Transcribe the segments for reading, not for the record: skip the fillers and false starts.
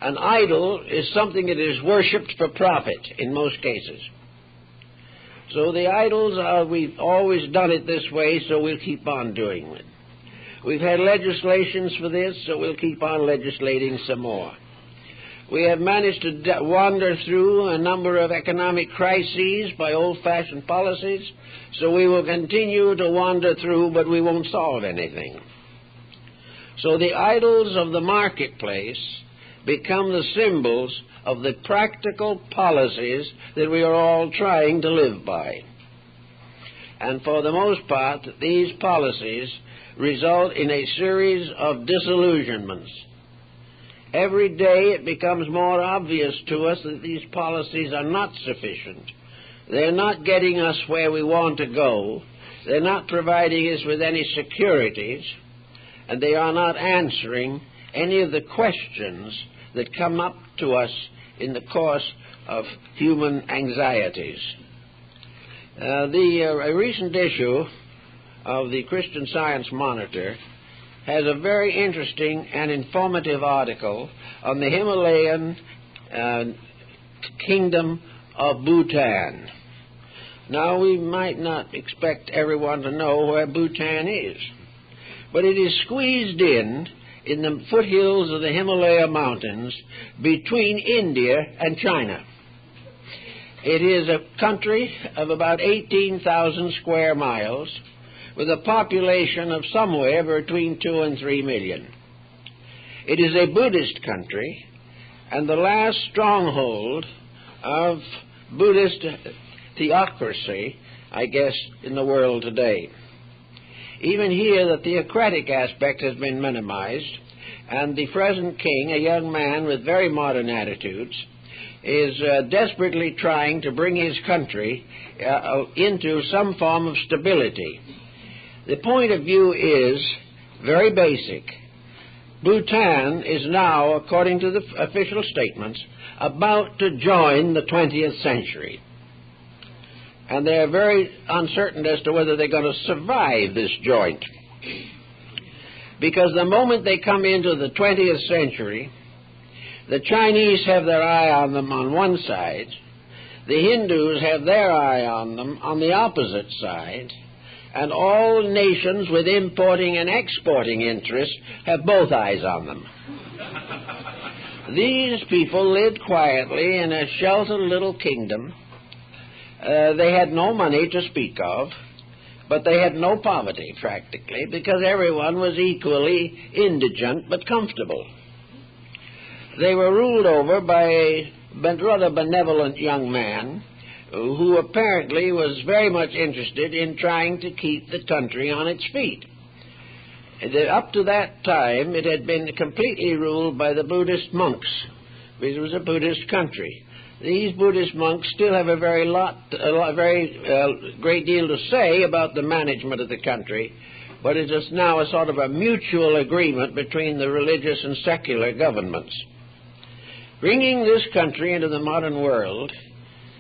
An idol is something that is worshipped for profit in most cases. So the idols are, we've always done it this way, so we'll keep on doing it. We've had legislations for this, so we'll keep on legislating some more. We have managed to wander through a number of economic crises by old-fashioned policies, so we will continue to wander through, but we won't solve anything. So the idols of the marketplace become the symbols of the practical policies that we are all trying to live by. And for the most part, these policies result in a series of disillusionments. Every day it becomes more obvious to us that these policies are not sufficient. They're not getting us where we want to go. They're not providing us with any securities, and they are not answering any of the questions that come up to us in the course of human anxieties. A recent issue of the Christian Science Monitor has a very interesting and informative article on the Himalayan kingdom of Bhutan. Now, we might not expect everyone to know where Bhutan is, but it is squeezed in the foothills of the Himalaya mountains between India and China. It is a country of about 18,000 square miles with a population of somewhere between 2 and 3 million. It is a Buddhist country and the last stronghold of Buddhist theocracy, I guess, in the world today. Even here the theocratic aspect has been minimized, and the present king, a young man with very modern attitudes, is desperately trying to bring his country into some form of stability. The point of view is very basic. Bhutan is now, according to the official statements, about to join the 20th century. And they're very uncertain as to whether they're going to survive this joint. Because the moment they come into the 20th century, the Chinese have their eye on them on one side, the Hindus have their eye on them on the opposite side, and all nations with importing and exporting interests have both eyes on them. These people lived quietly in a sheltered little kingdom. They had no money to speak of, but they had no poverty, practically, because everyone was equally indigent but comfortable. They were ruled over by a rather benevolent young man who apparently was very much interested in trying to keep the country on its feet. Up to that time, it had been completely ruled by the Buddhist monks, because it was a Buddhist country. These Buddhist monks still have a very great deal to say about the management of the country, but it is now a sort of a mutual agreement between the religious and secular governments. Bringing this country into the modern world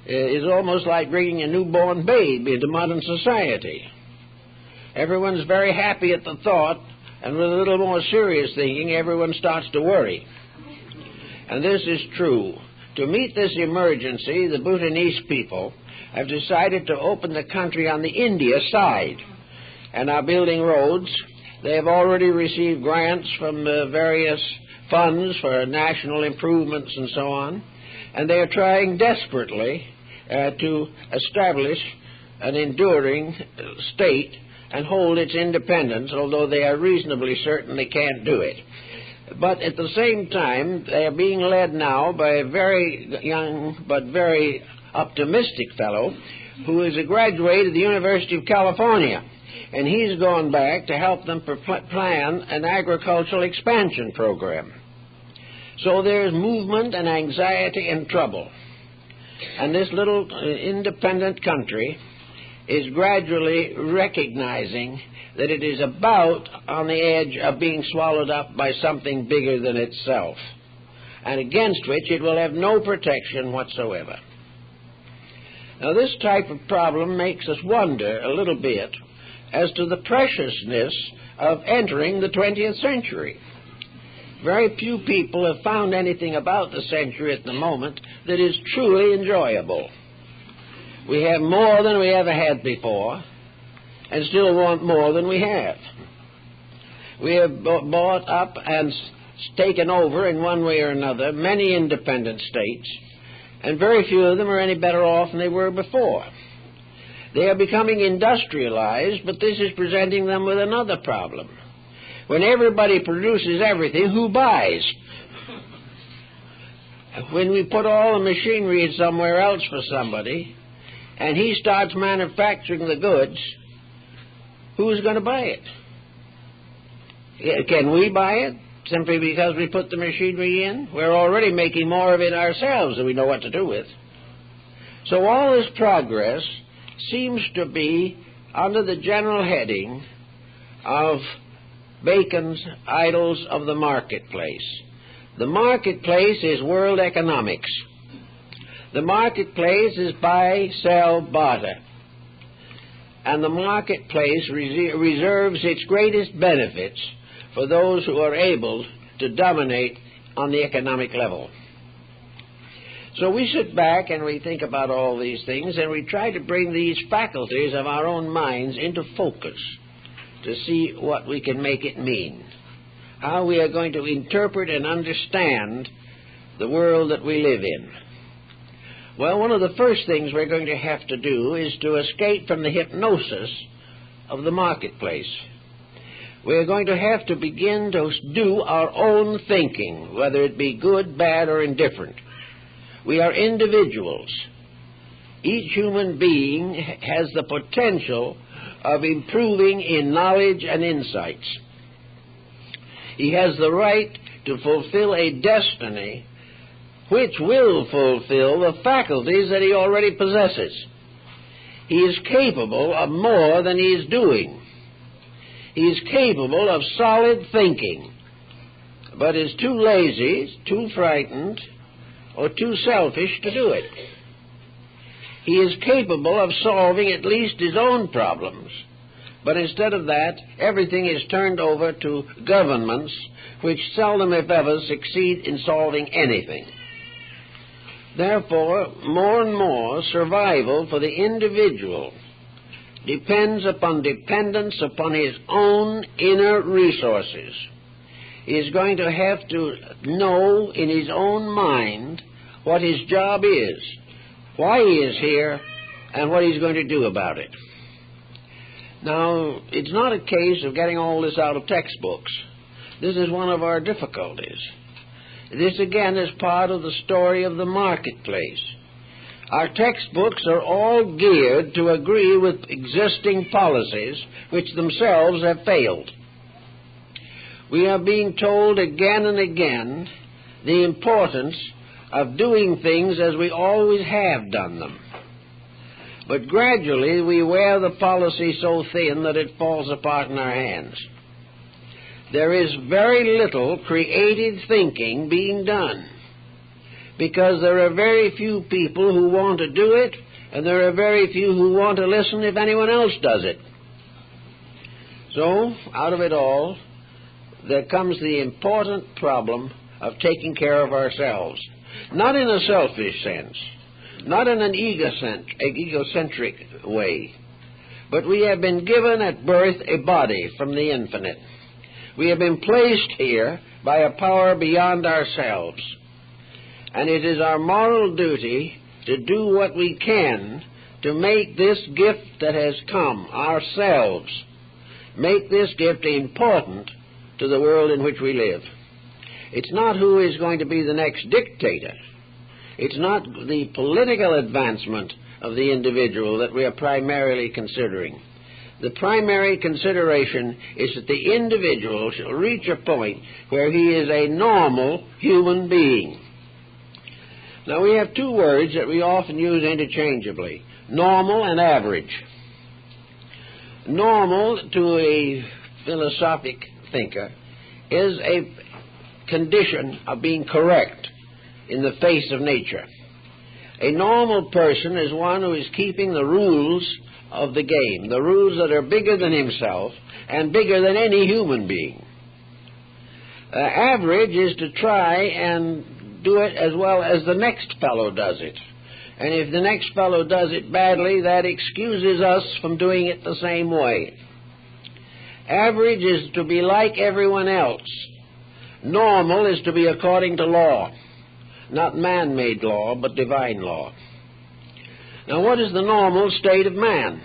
is almost like bringing a newborn babe into modern society. Everyone's very happy at the thought, and with a little more serious thinking, everyone starts to worry. And this is true. To meet this emergency, the Bhutanese people have decided to open the country on the India side and are building roads. They have already received grants from various funds for national improvements and so on, and they are trying desperately to establish an enduring state and hold its independence, although they are reasonably certain they can't do it. But at the same time, they are being led now by a very young but very optimistic fellow who is a graduate of the University of California, and he's gone back to help them plan an agricultural expansion program. So there's movement and anxiety and trouble. And this little independent country is gradually recognizing that it is about on the edge of being swallowed up by something bigger than itself, and against which it will have no protection whatsoever. Now, this type of problem makes us wonder a little bit as to the preciousness of entering the 20th century. Very few people have found anything about the century at the moment that is truly enjoyable. We have more than we ever had before, and still want more than we have. We have bought up and taken over in one way or another many independent states, and very few of them are any better off than they were before. They are becoming industrialized, but this is presenting them with another problem. When everybody produces everything, who buys? When we put all the machinery somewhere else for somebody, and he starts manufacturing the goods, who's going to buy it? Can we buy it simply because we put the machinery in? We're already making more of it ourselves than we know what to do with. So all this progress seems to be under the general heading of Bacon's Idols of the Marketplace. The marketplace is world economics. The marketplace is buy, sell, barter. And the marketplace reserves its greatest benefits for those who are able to dominate on the economic level. So we sit back and we think about all these things, and we try to bring these faculties of our own minds into focus to see what we can make it mean, how we are going to interpret and understand the world that we live in. Well, one of the first things we're going to have to do is to escape from the hypnosis of the marketplace. We're going to have to begin to do our own thinking, whether it be good, bad, or indifferent. We are individuals. Each human being has the potential of improving in knowledge and insights. He has the right to fulfill a destiny which will fulfill the faculties that he already possesses. He is capable of more than he is doing. He is capable of solid thinking, but is too lazy, too frightened, or too selfish to do it. He is capable of solving at least his own problems, but instead of that, everything is turned over to governments which seldom, if ever, succeed in solving anything. Therefore, more and more, survival for the individual depends upon dependence upon his own inner resources. He is going to have to know in his own mind what his job is, why he is here, and what he's going to do about it. Now, it's not a case of getting all this out of textbooks. This is one of our difficulties. This, again, is part of the story of the marketplace. Our textbooks are all geared to agree with existing policies which themselves have failed. We are being told again and again the importance of doing things as we always have done them. But gradually we wear the policy so thin that it falls apart in our hands. There is very little creative thinking being done, because there are very few people who want to do it, and there are very few who want to listen if anyone else does it. So, out of it all, there comes the important problem of taking care of ourselves. Not in a selfish sense, not in an egocentric way, but we have been given at birth a body from the infinite. We have been placed here by a power beyond ourselves. And it is our moral duty to do what we can to make this gift that has come, ourselves, make this gift important to the world in which we live. It's not who is going to be the next dictator. It's not the political advancement of the individual that we are primarily considering. The primary consideration is that the individual shall reach a point where he is a normal human being. Now, we have two words that we often use interchangeably, normal and average. Normal, to a philosophic thinker, is a condition of being correct in the face of nature. A normal person is one who is keeping the rules of the game, the rules that are bigger than himself and bigger than any human being. Average is to try and do it as well as the next fellow does it. And if the next fellow does it badly, that excuses us from doing it the same way. Average is to be like everyone else. Normal is to be according to law. Not man-made law, but divine law. Now, what is the normal state of man?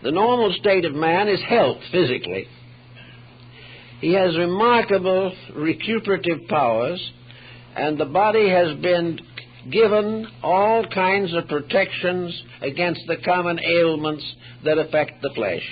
The normal state of man is health, physically. He has remarkable recuperative powers, and the body has been given all kinds of protections against the common ailments that affect the flesh.